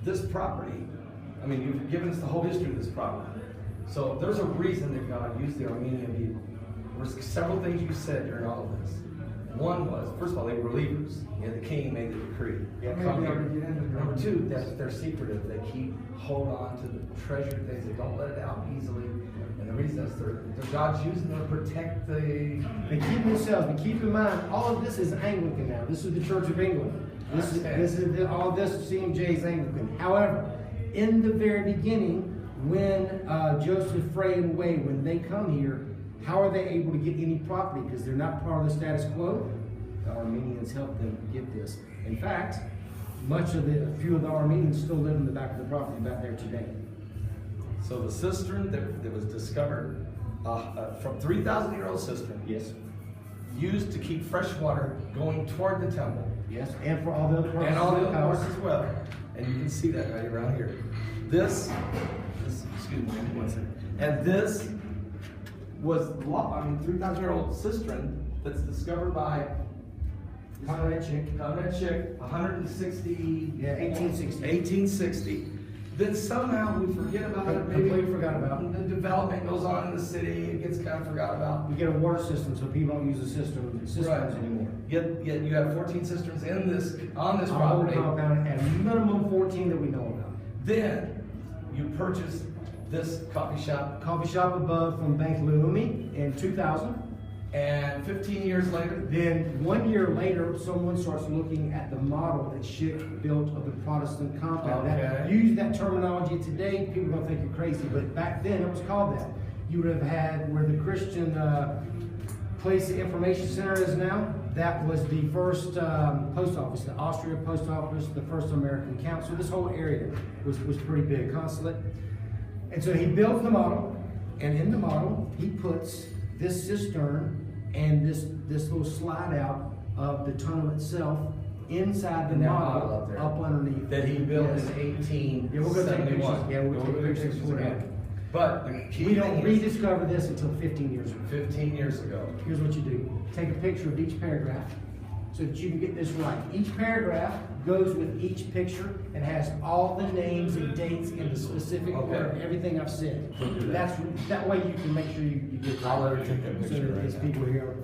this property, I mean, you've given us the whole history of this property. So there's a reason that God used the Armenian people. There were several things you said during all of this. One was, first of all, they were believers. You know, the king made the decree. Number two, that they're secretive. They keep hold on to the treasured things. They don't let it out easily. And the reason is they're God's using them to protect the... They keep themselves. But keep in mind, all of this is Anglican now. This is the Church of England. All this CMJ is Anglican. However, in the very beginning, when Joseph, Frey, and Way, when they come here, how are they able to get any property? Because they're not part of the status quo. The Armenians helped them get this. In fact, a few of the Armenians still live in the back of the property back there today. So the cistern that was discovered, from 3,000-year-old cistern, yes, used to keep fresh water going toward the temple. Yes, and for all the other purposes. And all the other purposes as well. And you can see that right around here. This excuse me, one second. And this was 3,000-year-old cistern that's discovered by Conrad Chick, 160. Yeah, 1860. 1860. Then somehow we forget about it. Maybe completely forgot about it. The development goes on in the city. It gets kind of forgot about. We get a water system, so people don't use the cisterns anymore. Yet you have 14 cisterns on this Our property. whole compound, and minimum 14 that we know about. Then you purchase this coffee shop. Coffee shop above from Bank Leumi in 2000. And 15 years later, then 1 year later, someone starts looking at the model that Schick built of the Protestant compound. Okay. Use that terminology today, people are going to think you're crazy, but back then it was called that. You would have had where the Christian place the information center is now. That was the first post office, the Austria post office, the first American council. This whole area was pretty big, consulate. And so he builds the model, and in the model, he puts this cistern and this little slide out of the tunnel itself inside the model up underneath. That he built in 1871. Yeah, we'll go take pictures. Yeah, we'll take pictures again. But we don't rediscover this until 15 years ago. 15 years ago. Here's what you do. Take a picture of each paragraph so that you can get this right. Each paragraph goes with each picture and has all the names and dates in the specific order of everything I've said. That way you can make sure you get it right. I'll let her take that picture. So that these people here